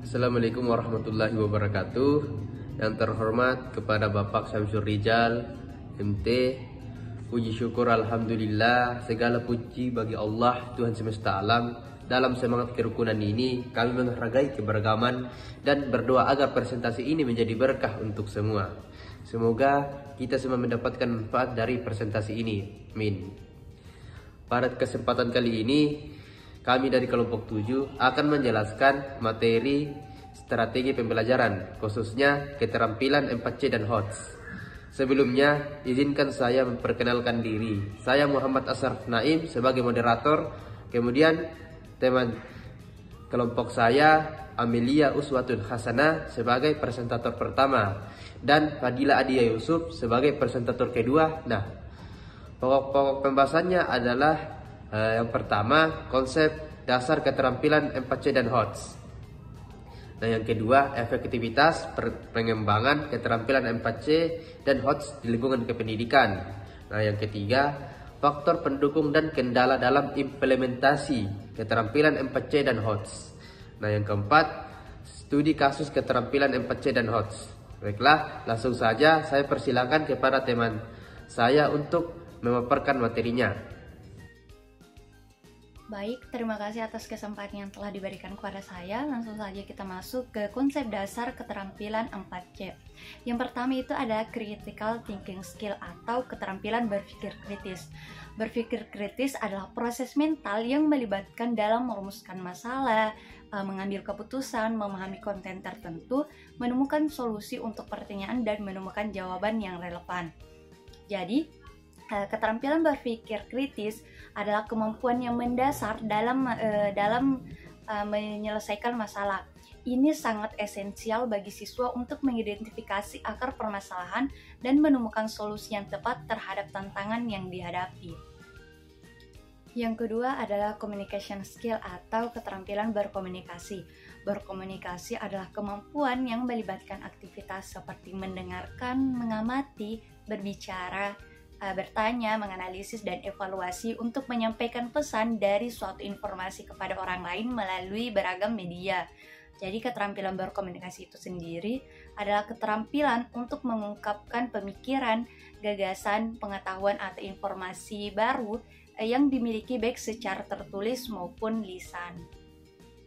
Assalamualaikum warahmatullahi wabarakatuh. Yang terhormat kepada Bapak Syamsul Rijal, MT. Puji syukur alhamdulillah, segala puji bagi Allah Tuhan semesta alam. Dalam semangat kerukunan ini, kami menghargai keberagaman dan berdoa agar presentasi ini menjadi berkah untuk semua. Semoga kita semua mendapatkan manfaat dari presentasi ini. Amin. Pada kesempatan kali ini, kami dari kelompok 7 akan menjelaskan materi strategi pembelajaran, khususnya keterampilan 4C dan HOTS. Sebelumnya, izinkan saya memperkenalkan diri. Saya Muhammad Ashraf Naim sebagai moderator. Kemudian, teman kelompok saya Amelia Uswatun Hasanah sebagai presentator pertama dan Fadila Adia Yusuf sebagai presentator kedua. Nah, pokok-pokok pembahasannya adalah yang pertama, konsep dasar keterampilan 4C dan HOTS. Nah, yang kedua, efektivitas pengembangan keterampilan 4C dan HOTS di lingkungan kependidikan. Nah, yang ketiga, faktor pendukung dan kendala dalam implementasi keterampilan 4C dan HOTS. Nah, yang keempat, studi kasus keterampilan 4C dan HOTS. Baiklah, langsung saja saya persilakan kepada teman saya untuk memaparkan materinya. Baik, terima kasih atas kesempatan yang telah diberikan kepada saya. Langsung saja kita masuk ke konsep dasar keterampilan 4C. Yang pertama itu ada critical thinking skill atau keterampilan berpikir kritis. Berpikir kritis adalah proses mental yang melibatkan dalam merumuskan masalah, mengambil keputusan, memahami konten tertentu, menemukan solusi untuk pertanyaan, dan menemukan jawaban yang relevan. Jadi, keterampilan berpikir kritis adalah kemampuan yang mendasar dalam menyelesaikan masalah. Ini sangat esensial bagi siswa untuk mengidentifikasi akar permasalahan dan menemukan solusi yang tepat terhadap tantangan yang dihadapi. Yang kedua adalah communication skill atau keterampilan berkomunikasi. Berkomunikasi adalah kemampuan yang melibatkan aktivitas seperti mendengarkan, mengamati, berbicara, bertanya, menganalisis, dan evaluasi untuk menyampaikan pesan dari suatu informasi kepada orang lain melalui beragam media. Jadi keterampilan berkomunikasi itu sendiri adalah keterampilan untuk mengungkapkan pemikiran, gagasan, pengetahuan, atau informasi baru yang dimiliki baik secara tertulis maupun lisan.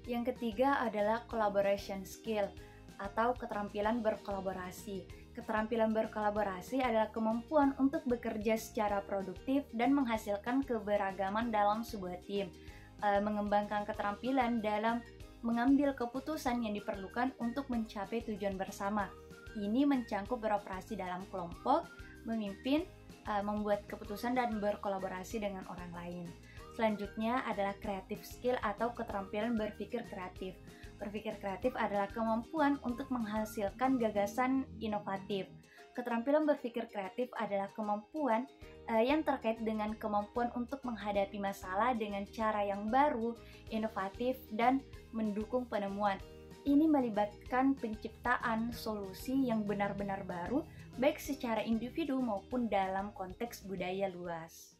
Yang ketiga adalah collaboration skill atau keterampilan berkolaborasi. Keterampilan berkolaborasi adalah kemampuan untuk bekerja secara produktif dan menghasilkan keberagaman dalam sebuah tim. Mengembangkan keterampilan dalam mengambil keputusan yang diperlukan untuk mencapai tujuan bersama. Ini mencangkup beroperasi dalam kelompok, memimpin, membuat keputusan, dan berkolaborasi dengan orang lain. Selanjutnya adalah creative skill atau keterampilan berpikir kreatif. Berpikir kreatif adalah kemampuan untuk menghasilkan gagasan inovatif. Keterampilan berpikir kreatif adalah kemampuan yang terkait dengan kemampuan untuk menghadapi masalah dengan cara yang baru, inovatif, dan mendukung penemuan. Ini melibatkan penciptaan solusi yang benar-benar baru, baik secara individu maupun dalam konteks budaya luas.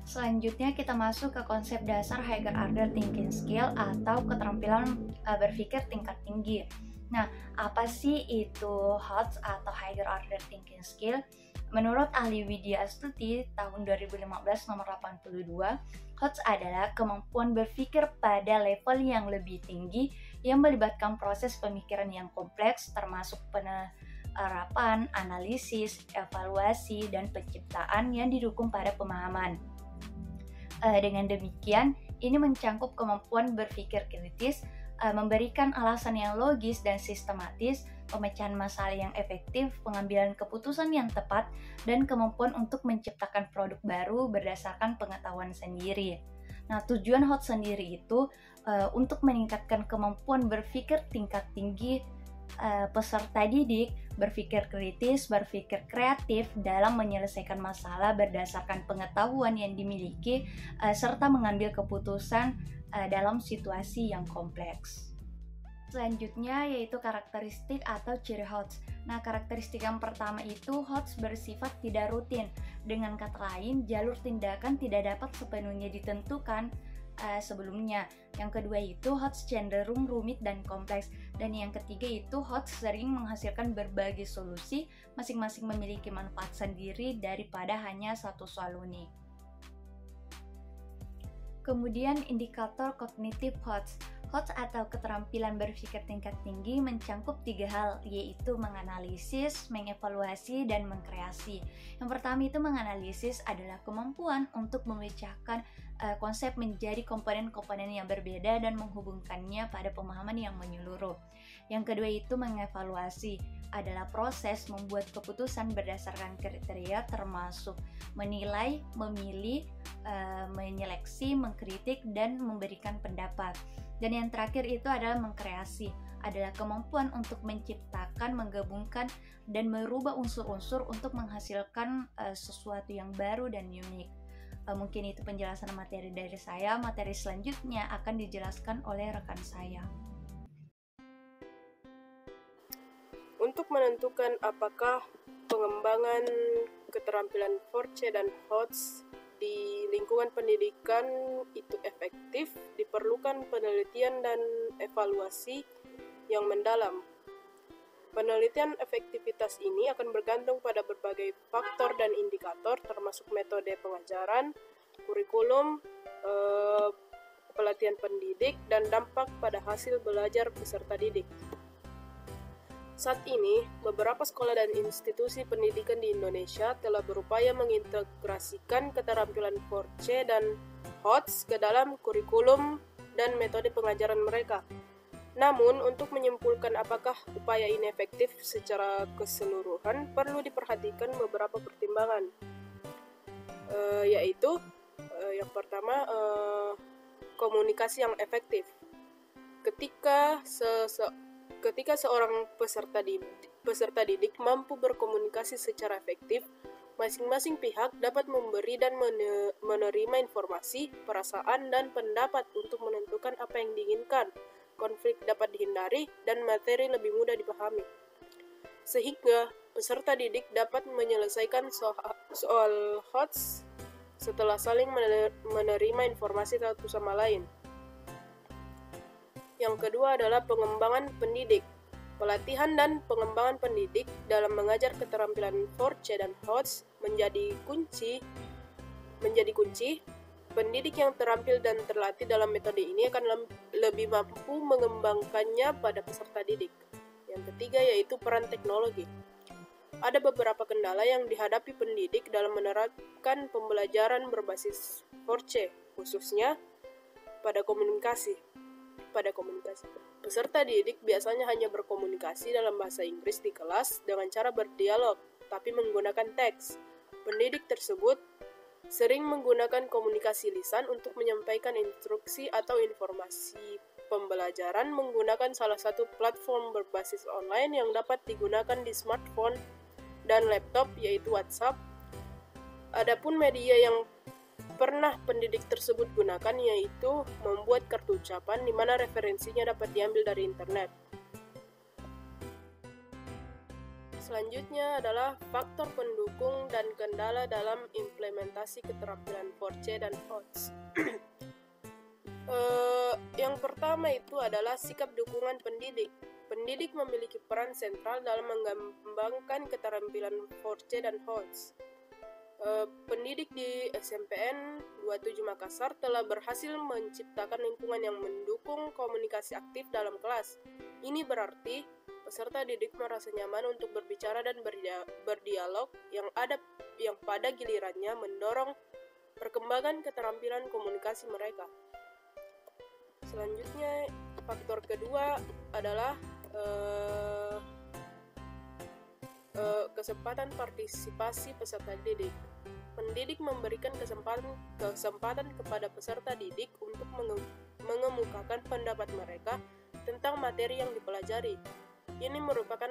Selanjutnya kita masuk ke konsep dasar higher order thinking skill atau keterampilan berpikir tingkat tinggi. Nah, apa sih itu HOTS atau higher order thinking skill? Menurut ahli Widya Astuti tahun 2015 nomor 82, HOTS adalah kemampuan berpikir pada level yang lebih tinggi yang melibatkan proses pemikiran yang kompleks termasuk penerapan, analisis, evaluasi, dan penciptaan yang didukung pada pemahaman. Dengan demikian, ini mencangkup kemampuan berpikir kritis, memberikan alasan yang logis dan sistematis, pemecahan masalah yang efektif, pengambilan keputusan yang tepat, dan kemampuan untuk menciptakan produk baru berdasarkan pengetahuan sendiri. Nah, tujuan HOTS sendiri itu untuk meningkatkan kemampuan berpikir tingkat tinggi peserta didik, berpikir kritis, berpikir kreatif dalam menyelesaikan masalah berdasarkan pengetahuan yang dimiliki, serta mengambil keputusan dalam situasi yang kompleks. Selanjutnya yaitu karakteristik atau ciri HOTS. Nah, karakteristik yang pertama itu HOTS bersifat tidak rutin. Dengan kata lain, jalur tindakan tidak dapat sepenuhnya ditentukan sebelumnya. Yang kedua itu HOTS cenderung rumit dan kompleks. Dan yang ketiga itu HOTS sering menghasilkan berbagai solusi, masing-masing memiliki manfaat sendiri daripada hanya satu soal unik. Kemudian indikator kognitif HOTS. HOTS atau keterampilan berpikir tingkat tinggi mencangkup 3 hal, yaitu menganalisis, mengevaluasi, dan mengkreasi. Yang pertama itu menganalisis adalah kemampuan untuk memecahkan konsep menjadi komponen-komponen yang berbeda dan menghubungkannya pada pemahaman yang menyeluruh. Yang kedua itu mengevaluasi adalah proses membuat keputusan berdasarkan kriteria termasuk menilai, memilih, menyeleksi, mengkritik, dan memberikan pendapat. Dan yang terakhir itu adalah mengkreasi, adalah kemampuan untuk menciptakan, menggabungkan, dan merubah unsur-unsur untuk menghasilkan sesuatu yang baru dan unik. Mungkin itu penjelasan materi dari saya. Materi selanjutnya akan dijelaskan oleh rekan saya. Untuk menentukan apakah pengembangan keterampilan 4C dan HOTS di lingkungan pendidikan itu efektif, diperlukan penelitian dan evaluasi yang mendalam. Penelitian efektivitas ini akan bergantung pada berbagai faktor dan indikator, termasuk metode pengajaran, kurikulum, pelatihan pendidik, dan dampak pada hasil belajar peserta didik. Saat ini, beberapa sekolah dan institusi pendidikan di Indonesia telah berupaya mengintegrasikan keterampilan 4C dan HOTS ke dalam kurikulum dan metode pengajaran mereka. Namun, untuk menyimpulkan apakah upaya ini efektif secara keseluruhan, perlu diperhatikan beberapa pertimbangan, yaitu yang pertama, komunikasi yang efektif. Ketika seorang peserta didik mampu berkomunikasi secara efektif, masing-masing pihak dapat memberi dan menerima informasi, perasaan, dan pendapat untuk menentukan apa yang diinginkan. Konflik dapat dihindari dan materi lebih mudah dipahami. Sehingga peserta didik dapat menyelesaikan soal HOTS setelah saling menerima informasi satu sama lain. Yang kedua adalah pengembangan pendidik. Pelatihan dan pengembangan pendidik dalam mengajar keterampilan 4C dan HOTS menjadi kunci. Pendidik yang terampil dan terlatih dalam metode ini akan lebih mampu mengembangkannya pada peserta didik. Yang ketiga yaitu peran teknologi. Ada beberapa kendala yang dihadapi pendidik dalam menerapkan pembelajaran berbasis 4C, khususnya pada komunikasi. Peserta didik biasanya hanya berkomunikasi dalam bahasa Inggris di kelas dengan cara berdialog, tapi menggunakan teks. Pendidik tersebut sering menggunakan komunikasi lisan untuk menyampaikan instruksi atau informasi pembelajaran menggunakan salah satu platform berbasis online yang dapat digunakan di smartphone dan laptop, yaitu WhatsApp. Adapun media yang pernah pendidik tersebut gunakan yaitu membuat kartu ucapan di mana referensinya dapat diambil dari internet. Selanjutnya adalah faktor pendukung dan kendala dalam implementasi keterampilan 4C dan HOTS. Yang pertama itu adalah sikap dukungan pendidik. Pendidik memiliki peran sentral dalam mengembangkan keterampilan 4C dan HOTS. Pendidik di SMPN 27 Makassar telah berhasil menciptakan lingkungan yang mendukung komunikasi aktif dalam kelas. Ini berarti peserta didik merasa nyaman untuk berbicara dan berdialog yang pada gilirannya mendorong perkembangan keterampilan komunikasi mereka. Selanjutnya, faktor kedua adalah kesempatan partisipasi peserta didik. Pendidik memberikan kesempatan kepada peserta didik untuk mengemukakan pendapat mereka tentang materi yang dipelajari. Ini merupakan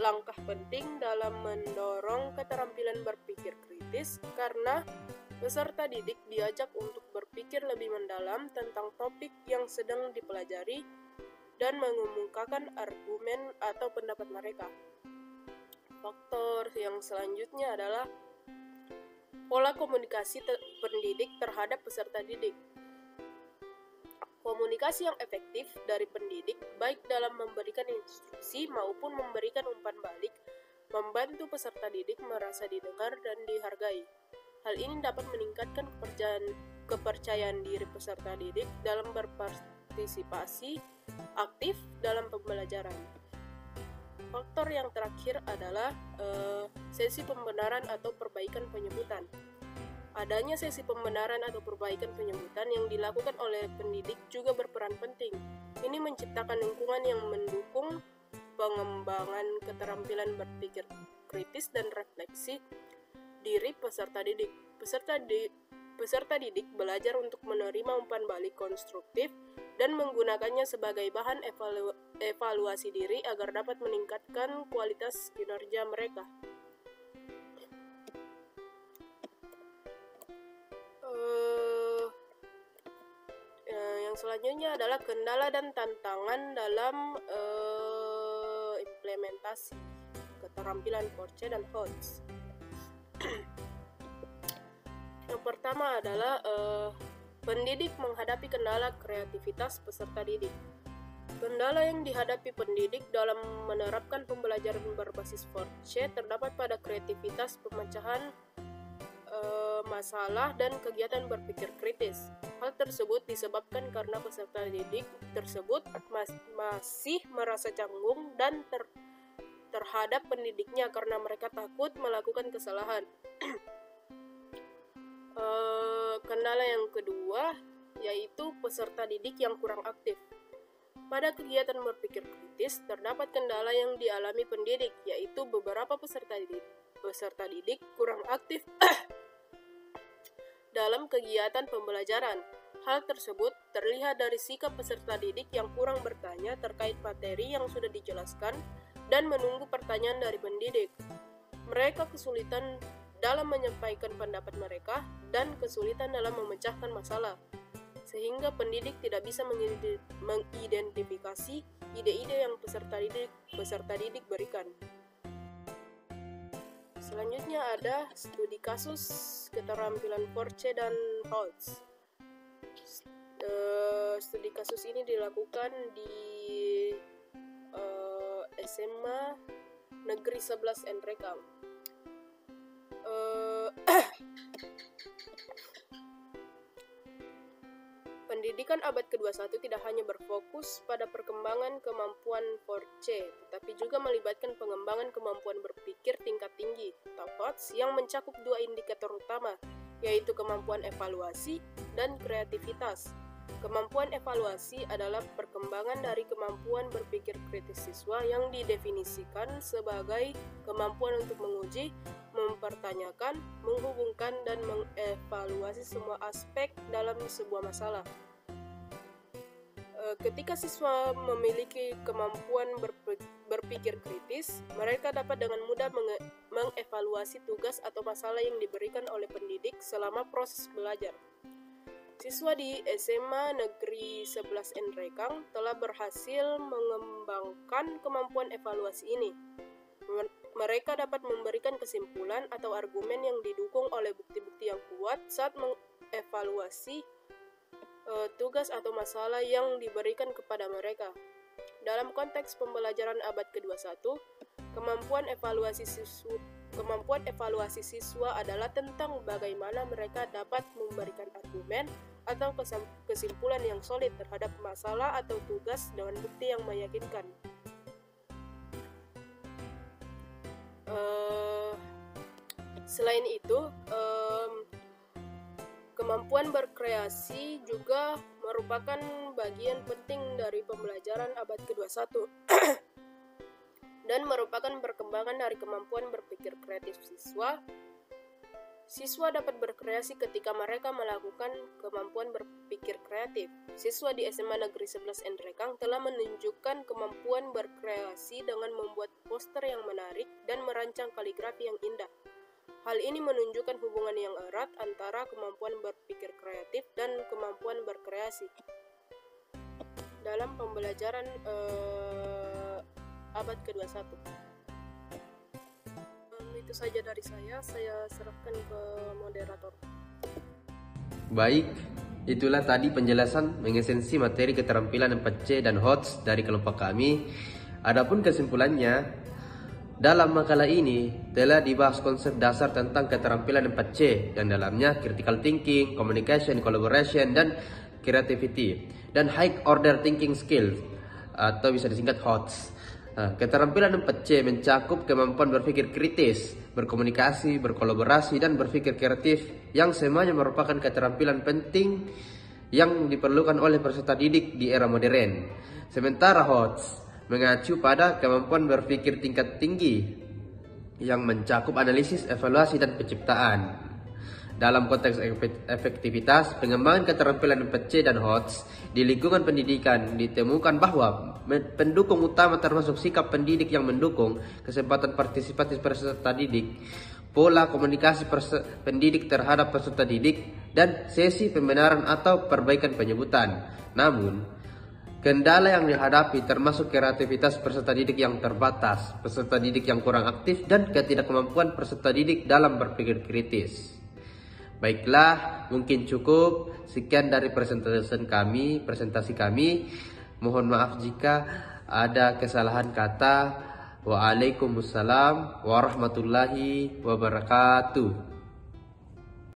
langkah penting dalam mendorong keterampilan berpikir kritis karena peserta didik diajak untuk berpikir lebih mendalam tentang topik yang sedang dipelajari dan mengemukakan argumen atau pendapat mereka. Faktor yang selanjutnya adalah pola komunikasi pendidik terhadap peserta didik. Komunikasi yang efektif dari pendidik, baik dalam memberikan instruksi maupun memberikan umpan balik, membantu peserta didik merasa didengar dan dihargai. Hal ini dapat meningkatkan kepercayaan diri peserta didik dalam berpartisipasi aktif dalam pembelajaran. Faktor yang terakhir adalah sesi pembenaran atau perbaikan penyebutan. Adanya sesi pembenaran atau perbaikan penyebutan yang dilakukan oleh pendidik juga berperan penting. Ini menciptakan lingkungan yang mendukung pengembangan keterampilan berpikir kritis dan refleksi diri peserta didik. Peserta didik belajar untuk menerima umpan balik konstruktif dan menggunakannya sebagai bahan evaluasi diri agar dapat meningkatkan kualitas kinerja mereka. Yang selanjutnya adalah kendala dan tantangan dalam implementasi keterampilan Force dan HOTS. Yang pertama adalah pendidik menghadapi kendala kreativitas peserta didik. Kendala yang dihadapi pendidik dalam menerapkan pembelajaran berbasis Force terdapat pada kreativitas pemecahan masalah dan kegiatan berpikir kritis. Hal tersebut disebabkan karena peserta didik tersebut masih merasa canggung dan terhadap pendidiknya karena mereka takut melakukan kesalahan. Kendala yang kedua yaitu peserta didik yang kurang aktif. Pada kegiatan berpikir kritis terdapat kendala yang dialami pendidik, yaitu beberapa peserta didik kurang aktif dalam kegiatan pembelajaran. Hal tersebut terlihat dari sikap peserta didik yang kurang bertanya terkait materi yang sudah dijelaskan dan menunggu pertanyaan dari pendidik. Mereka kesulitan dalam menyampaikan pendapat mereka dan kesulitan dalam memecahkan masalah, sehingga pendidik tidak bisa mengidentifikasi ide-ide yang peserta didik berikan. Selanjutnya ada studi kasus keterampilan Force dan HOTS. Studi kasus ini dilakukan di SMA Negeri 11 Enrekang. Pendidikan abad ke-21 tidak hanya berfokus pada perkembangan kemampuan Force, tetapi juga melibatkan pengembangan kemampuan berpikir tingkat tinggi atau HOTS yang mencakup dua indikator utama, yaitu kemampuan evaluasi dan kreativitas. Kemampuan evaluasi adalah perkembangan dari kemampuan berpikir kritis siswa yang didefinisikan sebagai kemampuan untuk menguji, mempertanyakan, menghubungkan, dan mengevaluasi semua aspek dalam sebuah masalah. Ketika siswa memiliki kemampuan berpikir kritis, mereka dapat dengan mudah mengevaluasi tugas atau masalah yang diberikan oleh pendidik selama proses belajar. Siswa di SMA Negeri 11 Enrekang telah berhasil mengembangkan kemampuan evaluasi ini. Mereka dapat memberikan kesimpulan atau argumen yang didukung oleh bukti-bukti yang kuat saat mengevaluasi tugas atau masalah yang diberikan kepada mereka. Dalam konteks pembelajaran abad ke-21, kemampuan evaluasi siswa adalah tentang bagaimana mereka dapat memberikan argumen atau kesimpulan yang solid terhadap masalah atau tugas dengan bukti yang meyakinkan. Selain itu, kemampuan berkreasi juga merupakan bagian penting dari pembelajaran abad ke-21 dan merupakan perkembangan dari kemampuan berpikir kreatif siswa. Siswa dapat berkreasi ketika mereka melakukan kemampuan berpikir kreatif. Siswa di SMA Negeri 11 Enrekang telah menunjukkan kemampuan berkreasi dengan membuat poster yang menarik dan merancang kaligrafi yang indah. Hal ini menunjukkan hubungan yang erat antara kemampuan berpikir kreatif dan kemampuan berkreasi dalam pembelajaran abad ke-21. Itu saja dari saya serahkan ke moderator. Baik, Itulah tadi penjelasan mengesensi materi keterampilan 4C dan HOTS dari kelompok kami. Adapun kesimpulannya, dalam makalah ini telah dibahas konsep dasar tentang keterampilan 4C yang dalamnya critical thinking, communication, collaboration, dan creativity, dan high order thinking skills atau bisa disingkat HOTS. Keterampilan 4C mencakup kemampuan berpikir kritis, berkomunikasi, berkolaborasi, dan berpikir kreatif yang semuanya merupakan keterampilan penting yang diperlukan oleh peserta didik di era modern. Sementara HOTS mengacu pada kemampuan berpikir tingkat tinggi yang mencakup analisis, evaluasi, dan penciptaan. Dalam konteks efektivitas, pengembangan keterampilan 4C dan HOTS di lingkungan pendidikan ditemukan bahwa pendukung utama termasuk sikap pendidik yang mendukung, kesempatan partisipatif peserta didik, pola komunikasi pendidik terhadap peserta didik, dan sesi pembenaran atau perbaikan penyebutan. Namun, kendala yang dihadapi termasuk kreativitas peserta didik yang terbatas, peserta didik yang kurang aktif, dan ketidakkemampuan peserta didik dalam berpikir kritis. Baiklah, mungkin cukup sekian dari presentasi kami. Mohon maaf jika ada kesalahan kata. Waalaikumsalam warahmatullahi wabarakatuh.